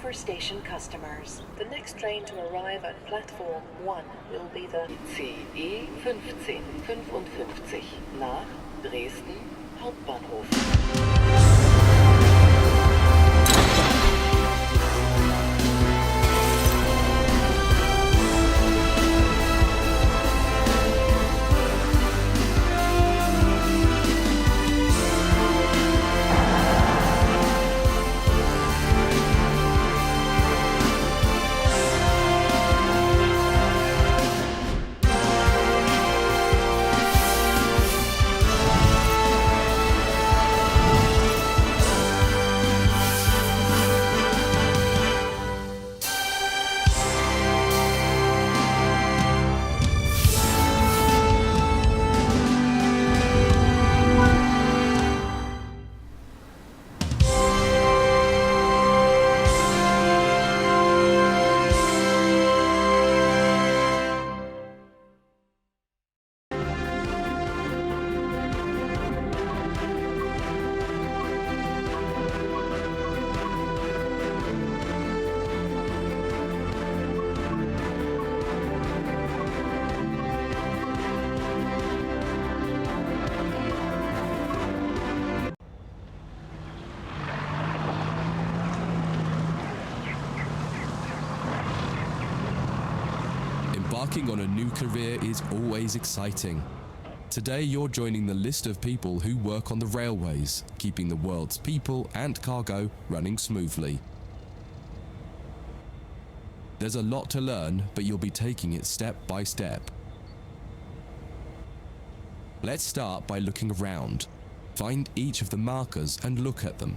for station customers. The next train to arrive at platform 1 will be the CE 1555 nach Dresden Hauptbahnhof. Embarking on a new career is always exciting. Today you're joining the list of people who work on the railways, keeping the world's people and cargo running smoothly. There's a lot to learn, but you'll be taking it step by step. Let's start by looking around. Find each of the markers and look at them.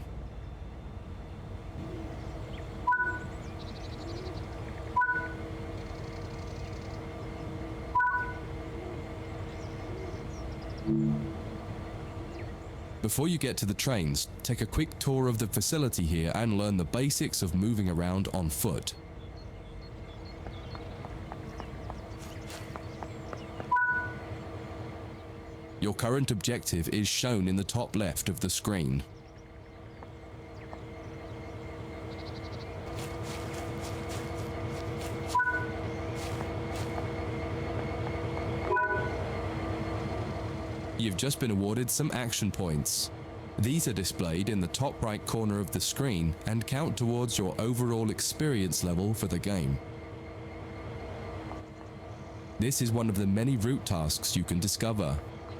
Before you get to the trains, take a quick tour of the facility here and learn the basics of moving around on foot. Your current objective is shown in the top left of the screen. You've just been awarded some action points. These are displayed in the top right corner of the screen and count towards your overall experience level for the game. This is one of the many route tasks you can discover.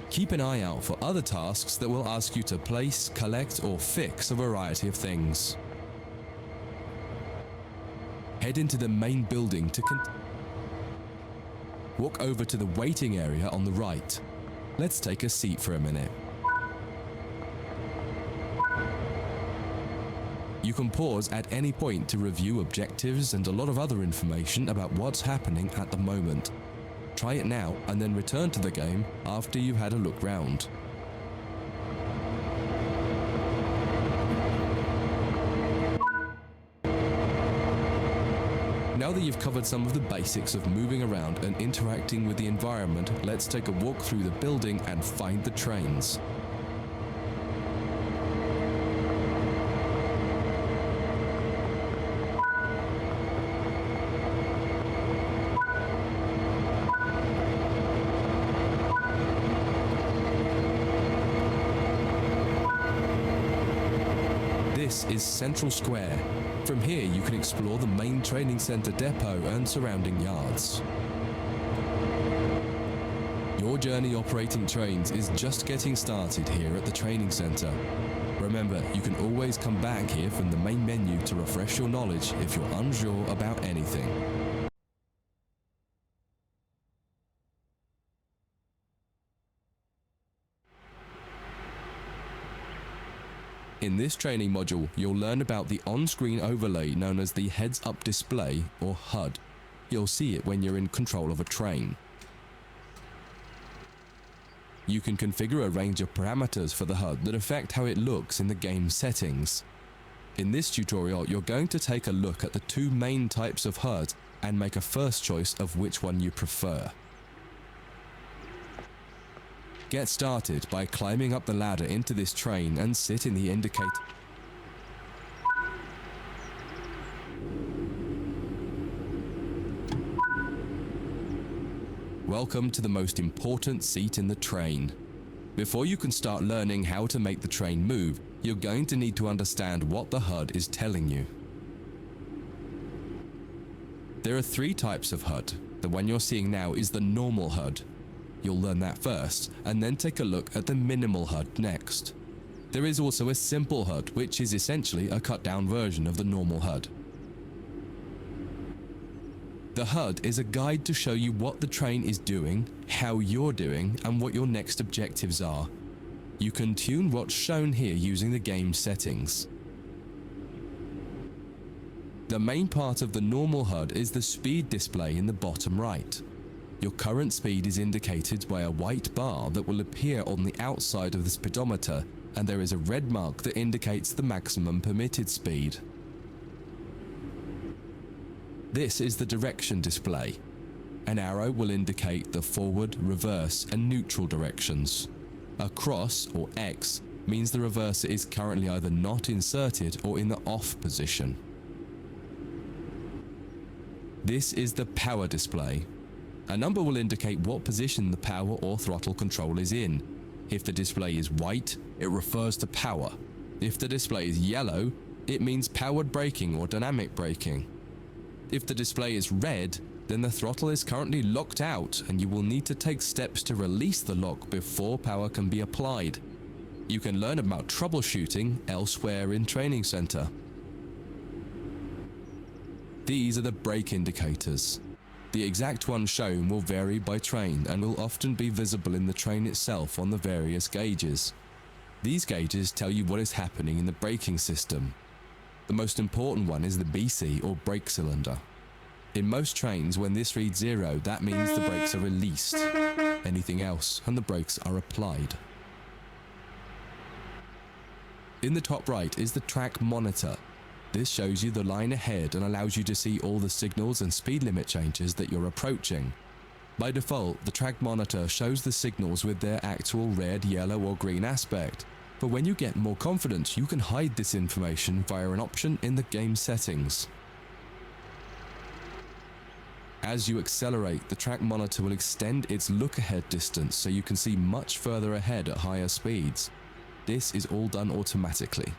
Keep an eye out for other tasks that will ask you to place, collect, or fix a variety of things. Head into the main building to walk over to the waiting area on the right. Let's take a seat for a minute. You can pause at any point to review objectives and a lot of other information about what's happening at the moment. Try it now and then return to the game after you've had a look round. Now that you've covered some of the basics of moving around and interacting with the environment, let's take a walk through the building and find the trains. This is Central Square. From here you can explore the main training center depot and surrounding yards. Your journey operating trains is just getting started here at the training center. Remember, you can always come back here from the main menu to refresh your knowledge if you're unsure about anything. In this training module, you'll learn about the on-screen overlay known as the heads-up display, or HUD. You'll see it when you're in control of a train. You can configure a range of parameters for the HUD that affect how it looks in the game's settings. In this tutorial, you're going to take a look at the two main types of HUD and make a first choice of which one you prefer. Get started by climbing up the ladder into this train and sit in the indicator. welcome to the most important seat in the train. Before you can start learning how to make the train move, you're going to need to understand what the HUD is telling you. There are three types of HUD. The one you're seeing now is the normal HUD. You'll learn that first, and then take a look at the minimal HUD next. There is also a simple HUD, which is essentially a cut-down version of the normal HUD. The HUD is a guide to show you what the train is doing, how you're doing, and what your next objectives are. You can tune what's shown here using the game settings. The main part of the normal HUD is the speed display in the bottom right. Your current speed is indicated by a white bar that will appear on the outside of the speedometer, and there is a red mark that indicates the maximum permitted speed. This is the direction display. An arrow will indicate the forward, reverse, and neutral directions. A cross, or X, means the reverser is currently either not inserted or in the off position. This is the power display. A number will indicate what position the power or throttle control is in. If the display is white, it refers to power. If the display is yellow, it means powered braking or dynamic braking. If the display is red, then the throttle is currently locked out and you will need to take steps to release the lock before power can be applied. You can learn about troubleshooting elsewhere in Training Center. These are the brake indicators. The exact one shown will vary by train and will often be visible in the train itself on the various gauges. These gauges tell you what is happening in the braking system. The most important one is the BC, or brake cylinder. In most trains, when this reads 0, that means the brakes are released. Anything else, and the brakes are applied. In the top right is the track monitor. This shows you the line ahead and allows you to see all the signals and speed limit changes that you're approaching. By default, the track monitor shows the signals with their actual red, yellow, or green aspect. But when you get more confident, you can hide this information via an option in the game settings. As you accelerate, the track monitor will extend its look-ahead distance so you can see much further ahead at higher speeds. This is all done automatically.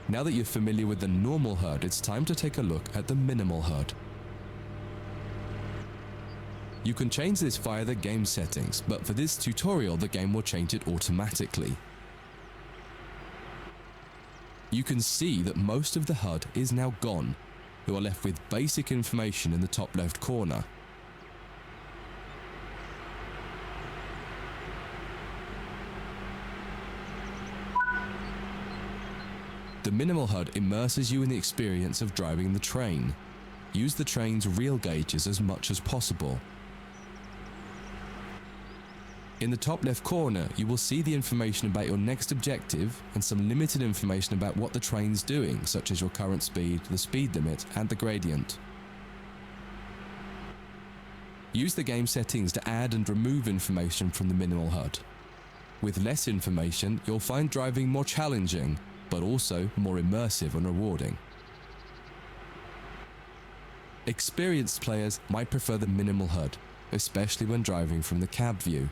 Now that you're familiar with the normal HUD, it's time to take a look at the minimal HUD. You can change this via the game settings, but for this tutorial the game will change it automatically. You can see that most of the HUD is now gone. You are left with basic information in the top left corner. The minimal HUD immerses you in the experience of driving the train. Use the train's real gauges as much as possible. In the top left corner, you will see the information about your next objective and some limited information about what the train's doing, such as your current speed, the speed limit, and the gradient. Use the game settings to add and remove information from the minimal HUD. With less information, you'll find driving more challenging, but also more immersive and rewarding. Experienced players might prefer the minimal HUD, especially when driving from the cab view.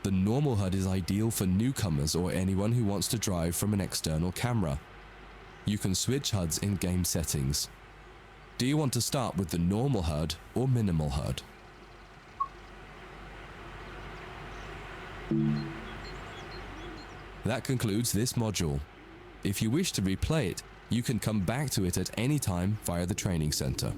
The normal HUD is ideal for newcomers or anyone who wants to drive from an external camera. You can switch HUDs in game settings. Do you want to start with the normal HUD or minimal HUD? That concludes this module. If you wish to replay it, you can come back to it at any time via the training center.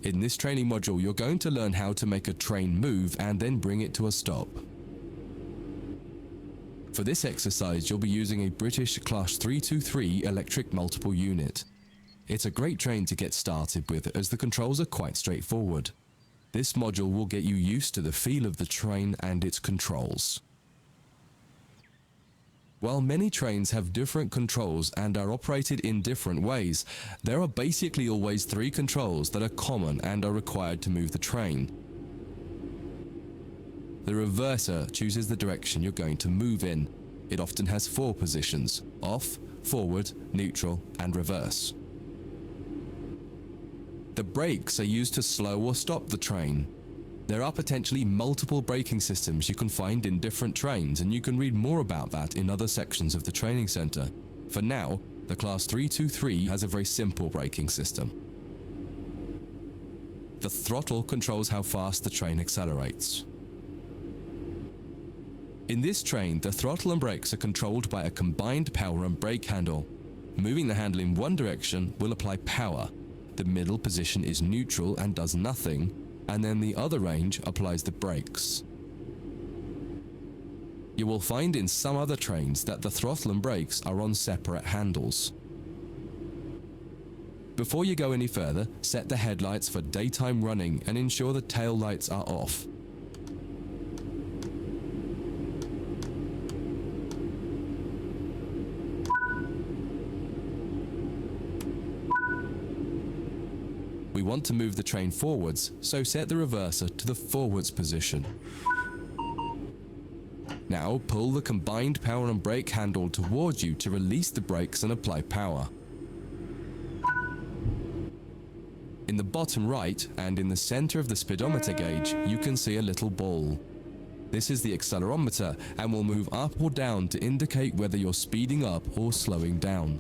In this training module, you're going to learn how to make a train move and then bring it to a stop. For this exercise, you'll be using a British Class 323 electric multiple unit. It's a great train to get started with as the controls are quite straightforward. This module will get you used to the feel of the train and its controls. While many trains have different controls and are operated in different ways, there are basically always 3 controls that are common and are required to move the train. The reverser chooses the direction you're going to move in. It often has 4 positions: off, forward, neutral, and reverse. The brakes are used to slow or stop the train. There are potentially multiple braking systems you can find in different trains, and you can read more about that in other sections of the training center. For now, the Class 323 has a very simple braking system. The throttle controls how fast the train accelerates. In this train, the throttle and brakes are controlled by a combined power and brake handle. Moving the handle in one direction will apply power. The middle position is neutral and does nothing, and then the other range applies the brakes. You will find in some other trains that the throttle and brakes are on separate handles. Before you go any further, set the headlights for daytime running and ensure the tail lights are off. We want to move the train forwards, so set the reverser to the forwards position. Now pull the combined power and brake handle towards you to release the brakes and apply power. In the bottom right and in the center of the speedometer gauge, you can see a little ball. This is the accelerometer and will move up or down to indicate whether you're speeding up or slowing down.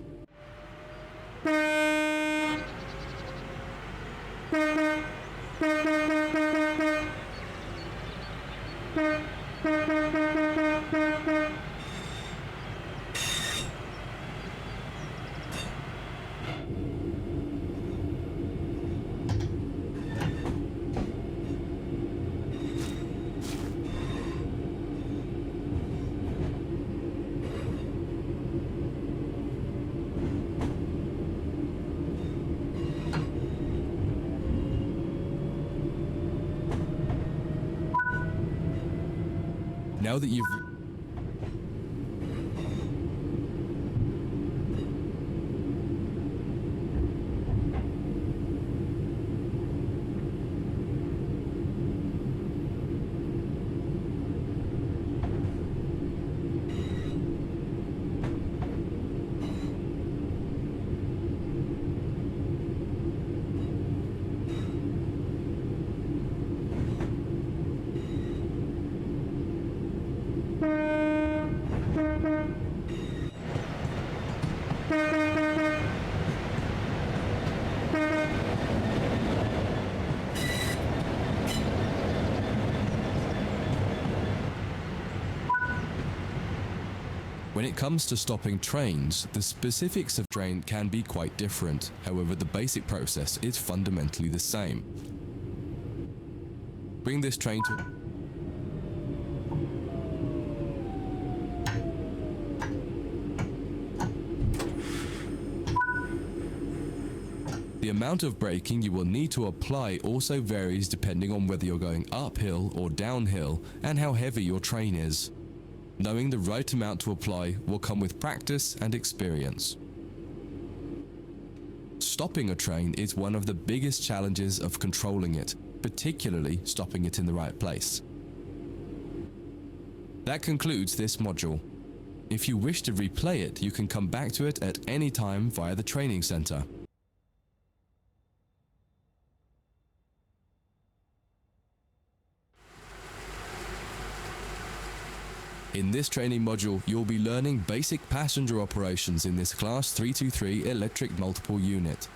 Now that you've When it comes to stopping trains, the specifics of train can be quite different. However, the basic process is fundamentally the same. Bring this train to... The amount of braking you will need to apply also varies depending on whether you're going uphill or downhill and how heavy your train is. Knowing the right amount to apply will come with practice and experience. Stopping a train is one of the biggest challenges of controlling it, particularly stopping it in the right place. That concludes this module. If you wish to replay it, you can come back to it at any time via the training center. In this training module, you'll be learning basic passenger operations in this Class 323 electric multiple unit.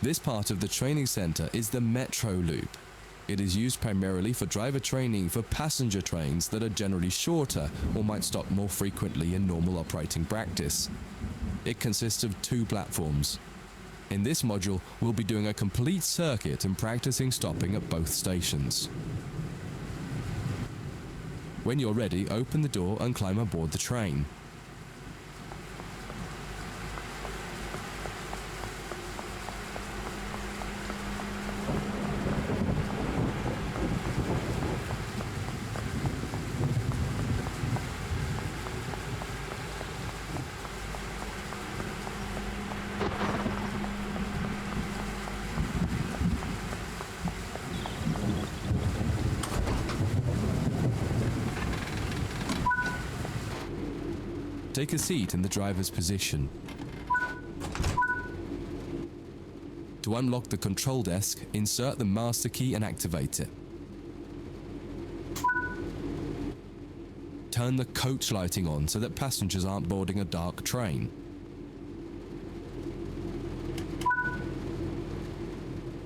This part of the training center is the Metro Loop. It is used primarily for driver training for passenger trains that are generally shorter or might stop more frequently in normal operating practice. It consists of 2 platforms. In this module, we'll be doing a complete circuit and practicing stopping at both stations. When you're ready, open the door and climb aboard the train. Take a seat in the driver's position. To unlock the control desk, insert the master key and activate it. Turn the coach lighting on so that passengers aren't boarding a dark train.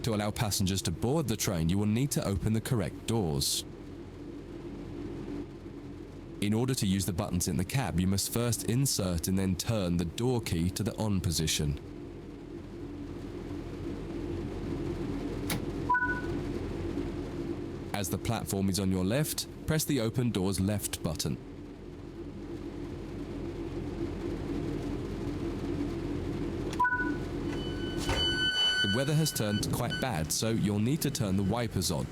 To allow passengers to board the train, you will need to open the correct doors. In order to use the buttons in the cab, you must first insert and then turn the door key to the on position. As the platform is on your left, press the open doors left button. The weather has turned quite bad, so you'll need to turn the wipers on.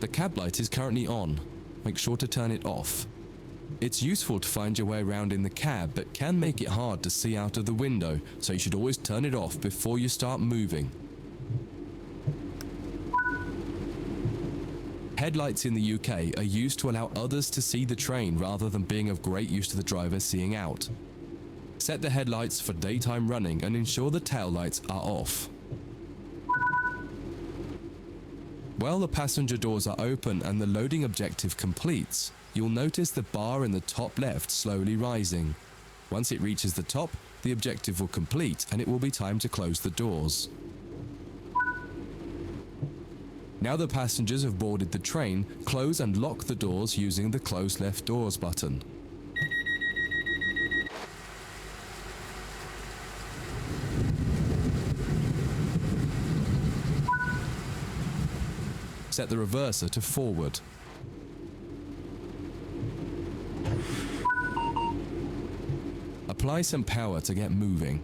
The cab light is currently on. Make sure to turn it off. It's useful to find your way around in the cab, but can make it hard to see out of the window, so you should always turn it off before you start moving. Headlights in the UK are used to allow others to see the train rather than being of great use to the driver seeing out. Set the headlights for daytime running and ensure the tail lights are off. While the passenger doors are open and the loading objective completes, you'll notice the bar in the top left slowly rising. Once it reaches the top, the objective will complete and it will be time to close the doors. Now the passengers have boarded the train, close and lock the doors using the close left doors button. Set the reverser to forward. Apply some power to get moving.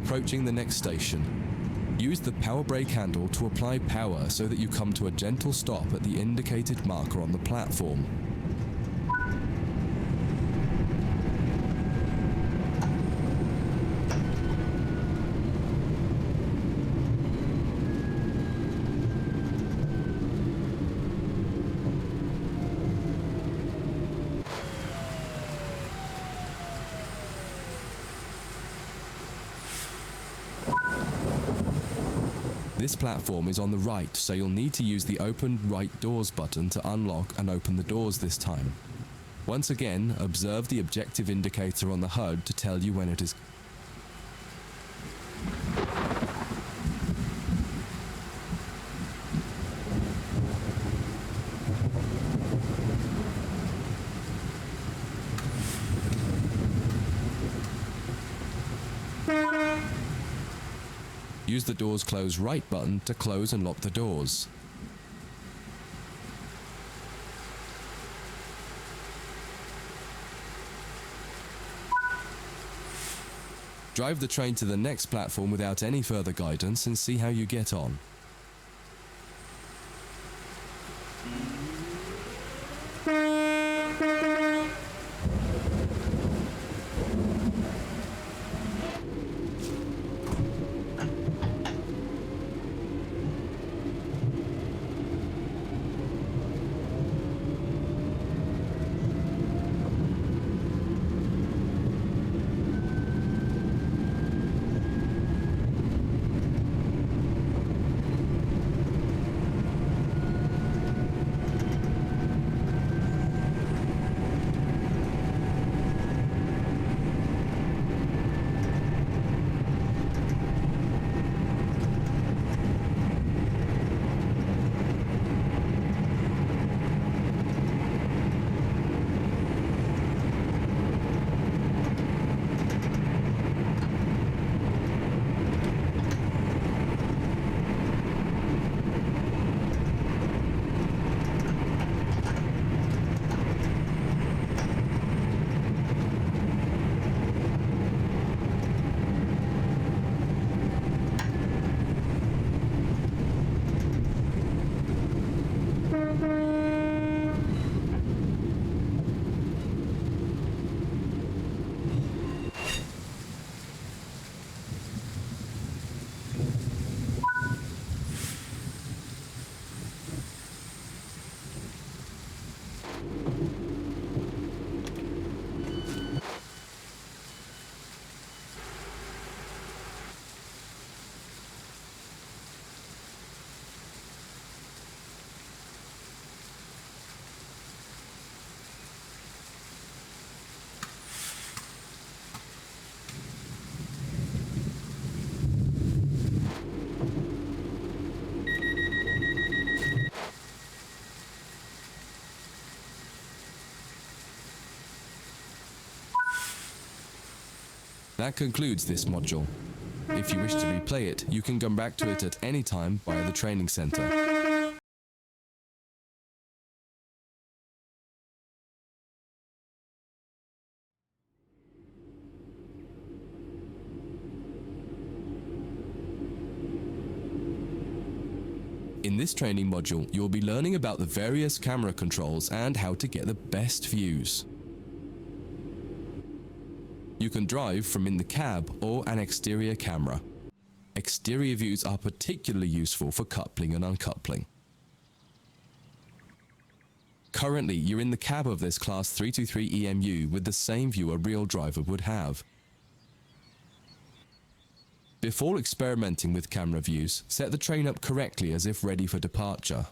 Approaching the next station. Use the power brake handle to apply power so that you come to a gentle stop at the indicated marker on the platform. This platform is on the right, so you'll need to use the Open Right Doors button to unlock and open the doors this time. Once again, observe the objective indicator on the HUD to tell you when it is. Use the doors close right button to close and lock the doors. Drive the train to the next platform without any further guidance and see how you get on. That concludes this module. If you wish to replay it, you can come back to it at any time via the training center. In this training module, you'll be learning about the various camera controls and how to get the best views. You can drive from in the cab or an exterior camera. Exterior views are particularly useful for coupling and uncoupling. Currently, you're in the cab of this Class 323 EMU with the same view a real driver would have. Before experimenting with camera views, set the train up correctly as if ready for departure.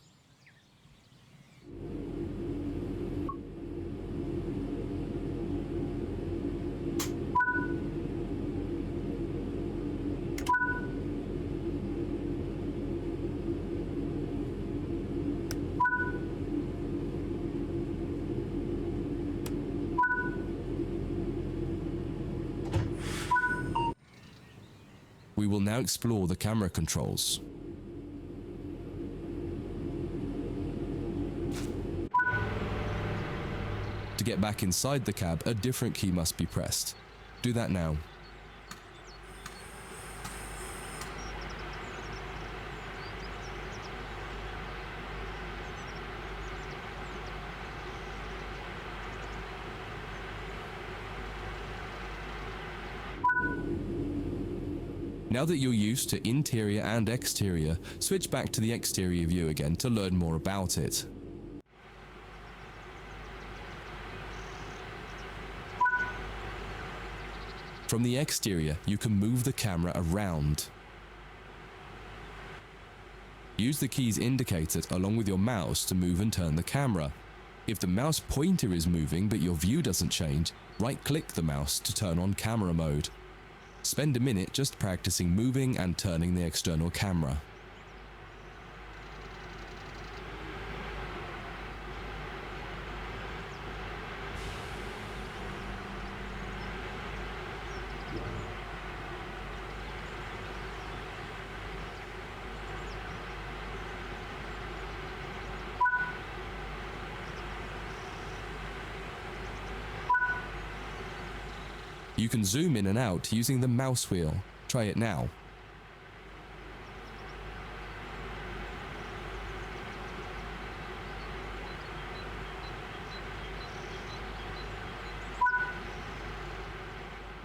We will now explore the camera controls. To get back inside the cab, a different key must be pressed. Do that now. Now that you're used to interior and exterior, switch back to the exterior view again to learn more about it. From the exterior, you can move the camera around. Use the keys indicated along with your mouse to move and turn the camera. If the mouse pointer is moving but your view doesn't change, right-click the mouse to turn on camera mode. Spend a minute just practicing moving and turning the external camera. You can zoom in and out using the mouse wheel. Try it now.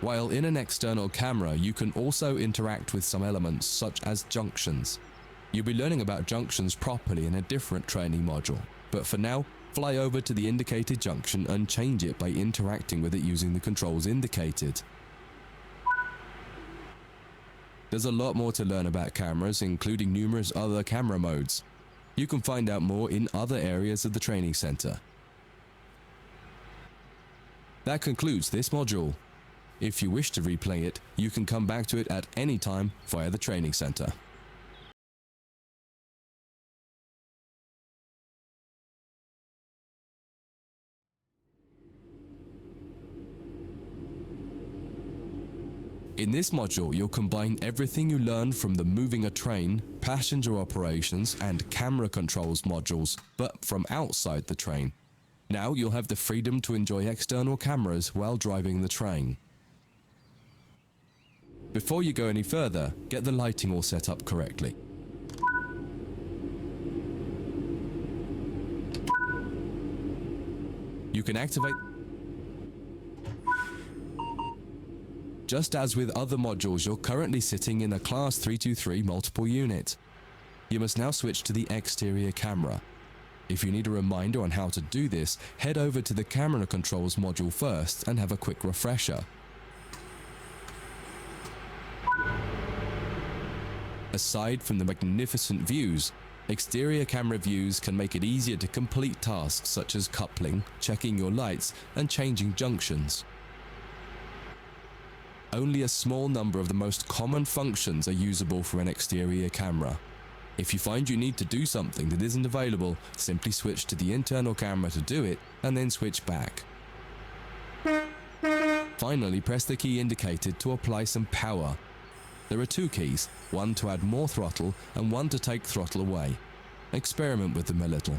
While in an external camera, you can also interact with some elements such as junctions. You'll be learning about junctions properly in a different training module, but for now, fly over to the indicated junction and change it by interacting with it using the controls indicated. There's a lot more to learn about cameras, including numerous other camera modes. You can find out more in other areas of the training center. That concludes this module. If you wish to replay it, you can come back to it at any time via the training center. In this module, you'll combine everything you learned from the moving a train, passenger operations, and camera controls modules, but from outside the train. Now you'll have the freedom to enjoy external cameras while driving the train. Before you go any further, get the lighting all set up correctly. You can activate. Just as with other modules, you're currently sitting in a Class 323 multiple unit. You must now switch to the exterior camera. If you need a reminder on how to do this, head over to the camera controls module first and have a quick refresher. Aside from the magnificent views, exterior camera views can make it easier to complete tasks such as coupling, checking your lights, and changing junctions. Only a small number of the most common functions are usable for an exterior camera. If you find you need to do something that isn't available, simply switch to the internal camera to do it, and then switch back. Finally, press the key indicated to apply some power. There are two keys, one to add more throttle and one to take throttle away. Experiment with them a little.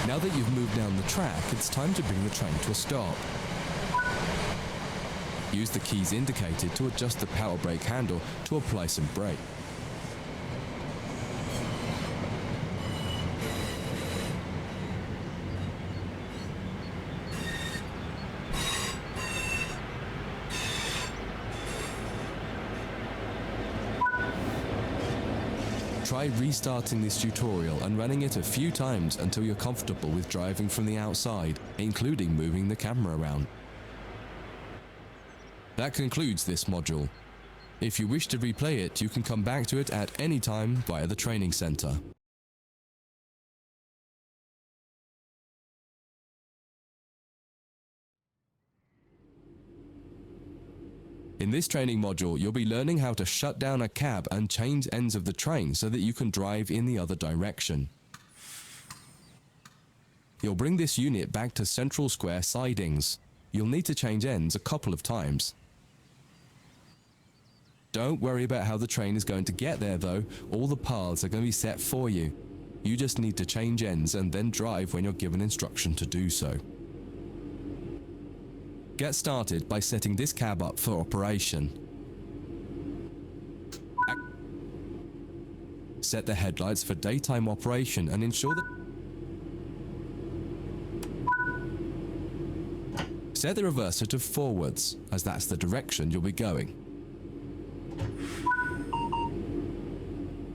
Now that you've moved down the track, it's time to bring the train to a stop. Use the keys indicated to adjust the power brake handle to apply some brake. try restarting this tutorial and running it a few times until you're comfortable with driving from the outside, including moving the camera around. That concludes this module. If you wish to replay it, you can come back to it at any time via the training center. In this training module, you'll be learning how to shut down a cab and change ends of the train so that you can drive in the other direction. You'll bring this unit back to central square sidings. You'll need to change ends a couple of times. Don't worry about how the train is going to get there though, all the paths are going to be set for you. You just need to change ends and then drive when you're given instruction to do so. Get started by setting this cab up for operation. Set the headlights for daytime operation and ensure that... Set the reverser to forwards, as that's the direction you'll be going.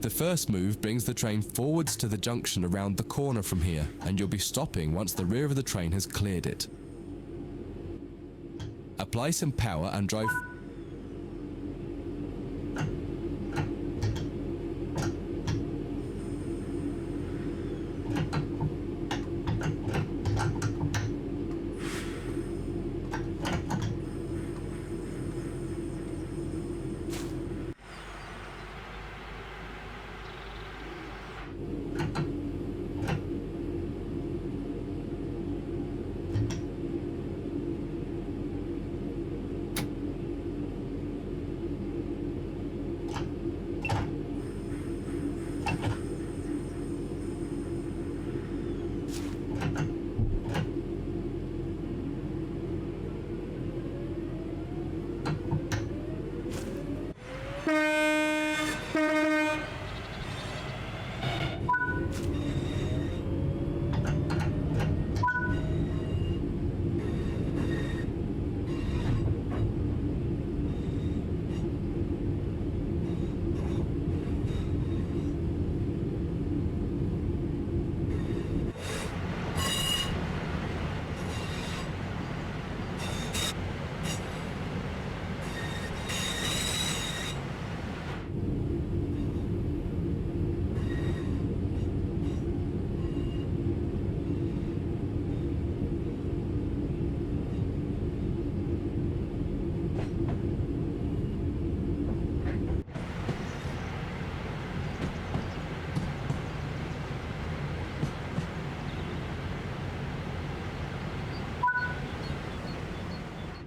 The first move brings the train forwards to the junction around the corner from here, and you'll be stopping once the rear of the train has cleared it. Apply some power and drive.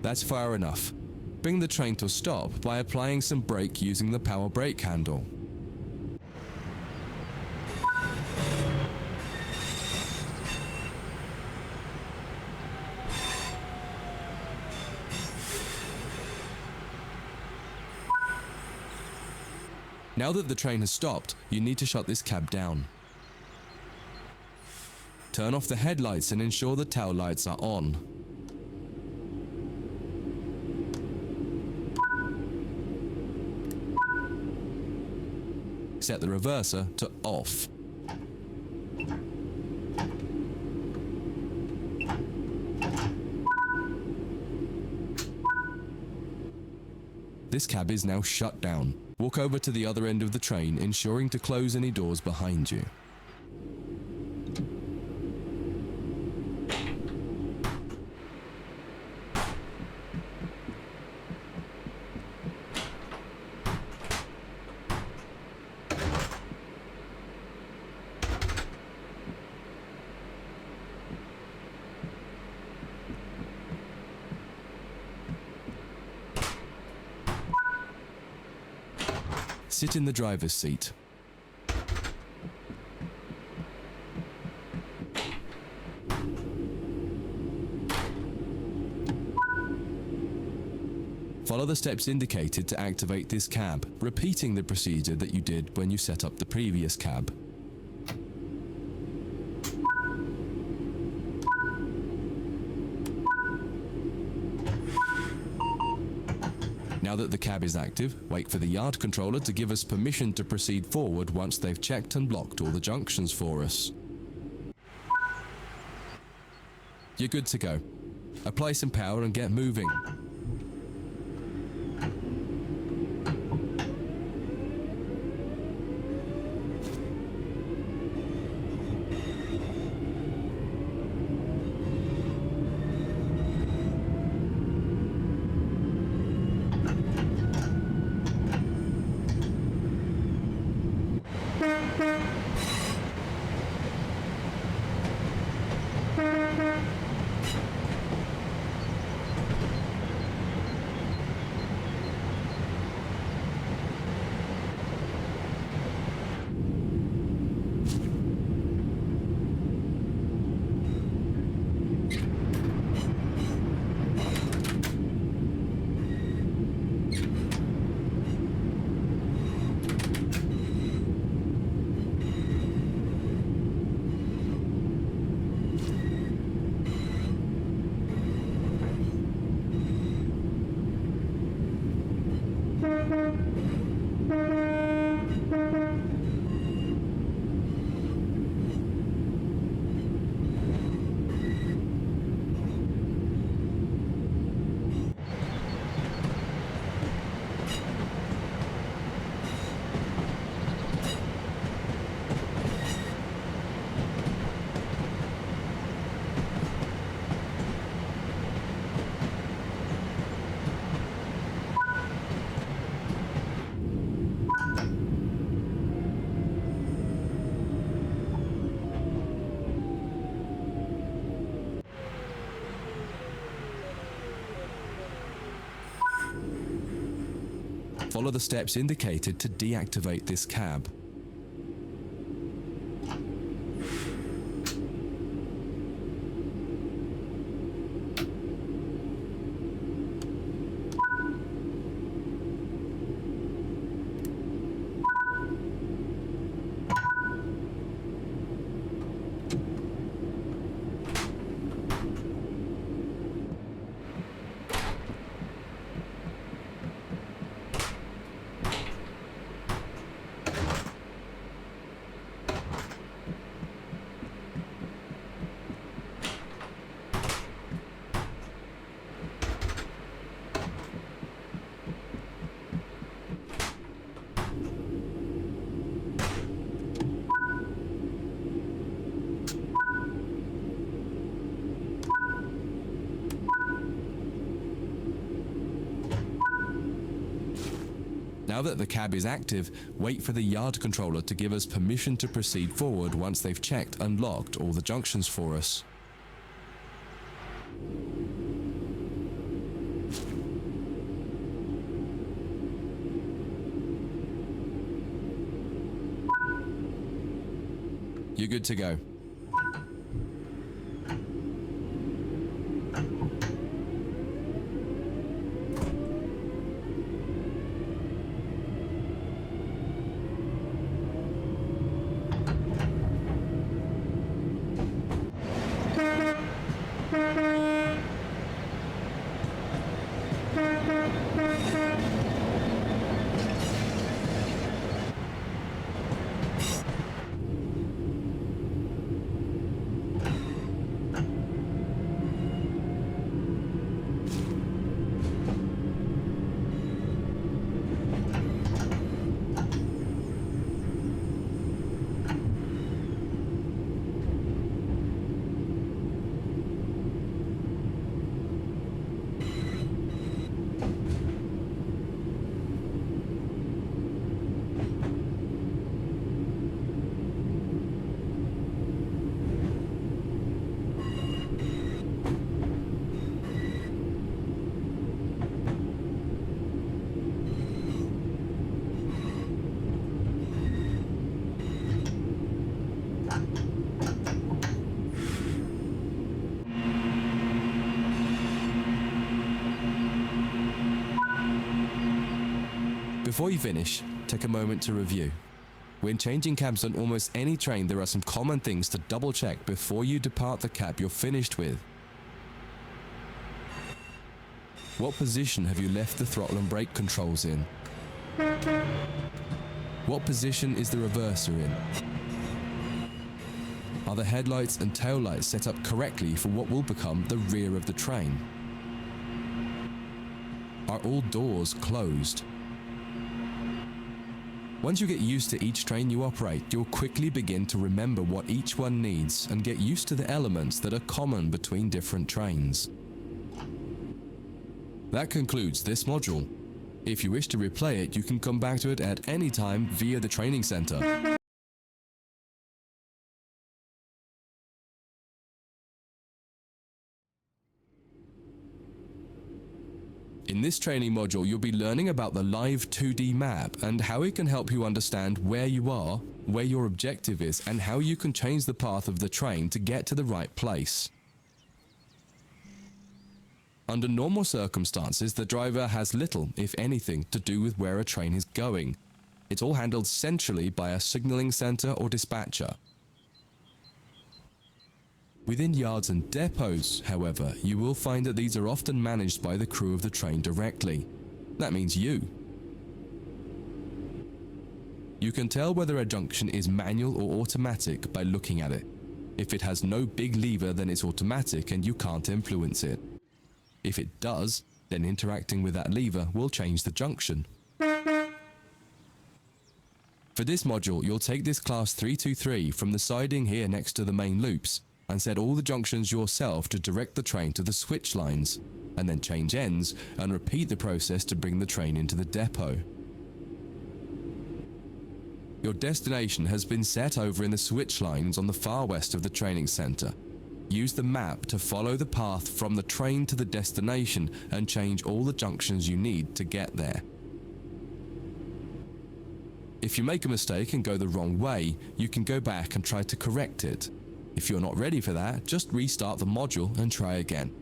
That's far enough. Bring the train to a stop by applying some brake using the power brake handle. Now that the train has stopped, you need to shut this cab down. Turn off the headlights and ensure the tail lights are on. Set the reverser to off. This cab is now shut down. Walk over to the other end of the train, ensuring to close any doors behind you. Sit in the driver's seat. Follow the steps indicated to activate this cab, repeating the procedure that you did when you set up the previous cab. Now Now that the cab is active, wait for the yard controller to give us permission to proceed forward once they've checked and blocked all the junctions for us. You're good to go. Apply some power and get moving. Follow the steps indicated to deactivate this cab. Now that the cab is active, wait for the yard controller to give us permission to proceed forward once they've checked and locked all the junctions for us. You're good to go. Before you finish, take a moment to review. When changing cabs on almost any train, there are some common things to double check before you depart the cab you're finished with. What position have you left the throttle and brake controls in? What position is the reverser in? Are the headlights and taillights set up correctly for what will become the rear of the train? Are all doors closed? Once you get used to each train you operate, you'll quickly begin to remember what each one needs and get used to the elements that are common between different trains. That concludes this module. If you wish to replay it, you can come back to it at any time via the training center. In this training module, you'll be learning about the live 2D map and how it can help you understand where you are, where your objective is, and how you can change the path of the train to get to the right place. Under normal circumstances, the driver has little, if anything, to do with where a train is going. It's all handled centrally by a signaling center or dispatcher. Within yards and depots, however, you will find that these are often managed by the crew of the train directly. That means you. You can tell whether a junction is manual or automatic by looking at it. If it has no big lever, then it's automatic and you can't influence it. If it does, then interacting with that lever will change the junction. For this module, you'll take this class 323 from the siding here next to the main loops and set all the junctions yourself to direct the train to the switch lines, and then change ends and repeat the process to bring the train into the depot. Your destination has been set over in the switch lines on the far west of the training center. Use the map to follow the path from the train to the destination and change all the junctions you need to get there. If you make a mistake and go the wrong way, you can go back and try to correct it. If you're not ready for that, just restart the module and try again.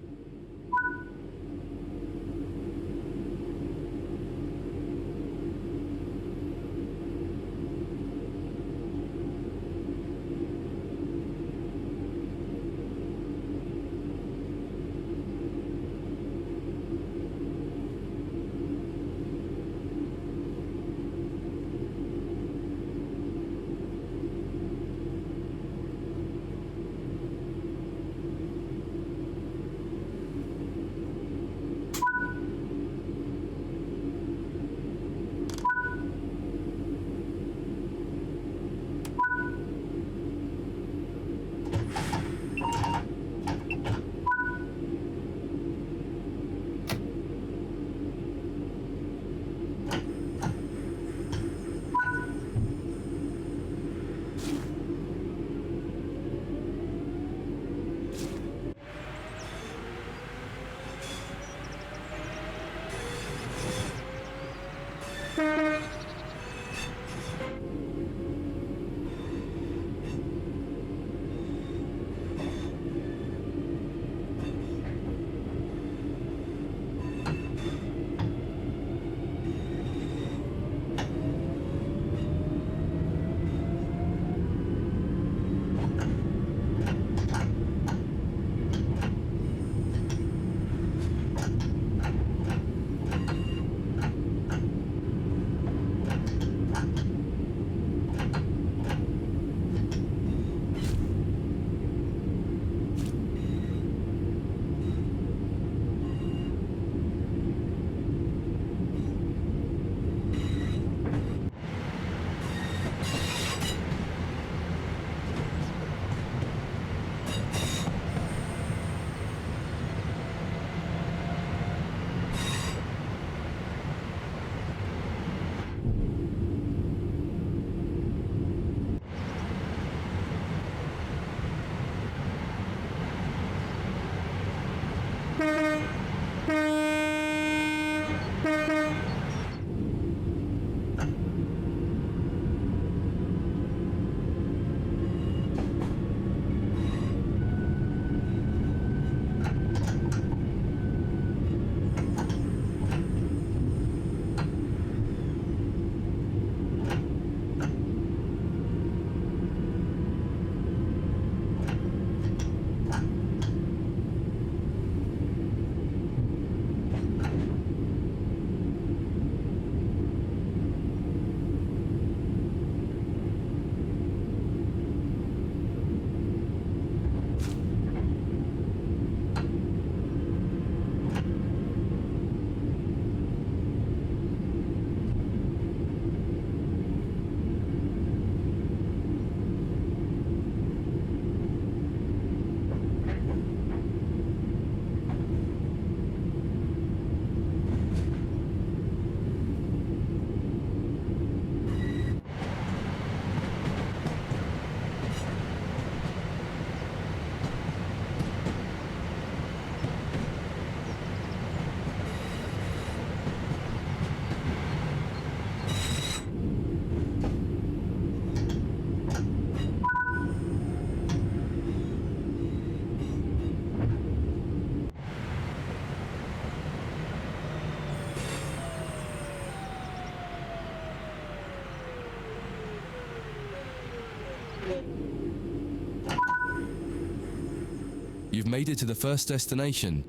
You've made it to the first destination.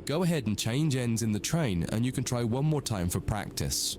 Go ahead and change ends in the train and you can try one more time for practice.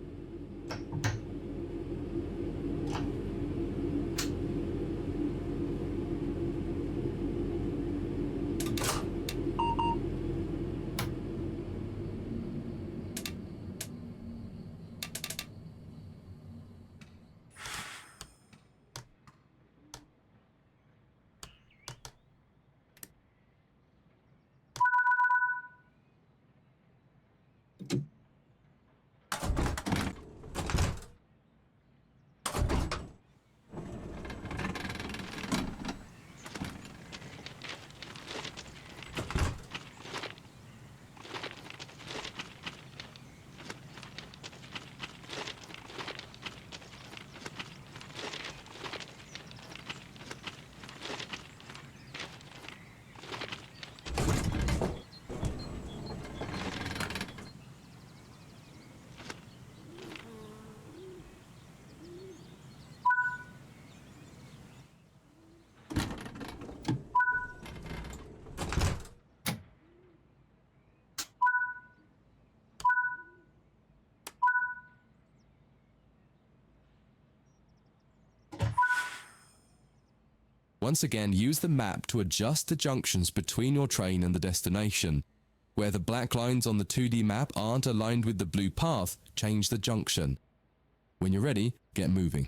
Once again, use the map to adjust the junctions between your train and the destination. Where the black lines on the 2D map aren't aligned with the blue path, change the junction. When you're ready, get moving.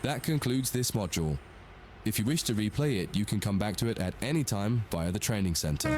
That concludes this module. If you wish to replay it, you can come back to it at any time via the training center.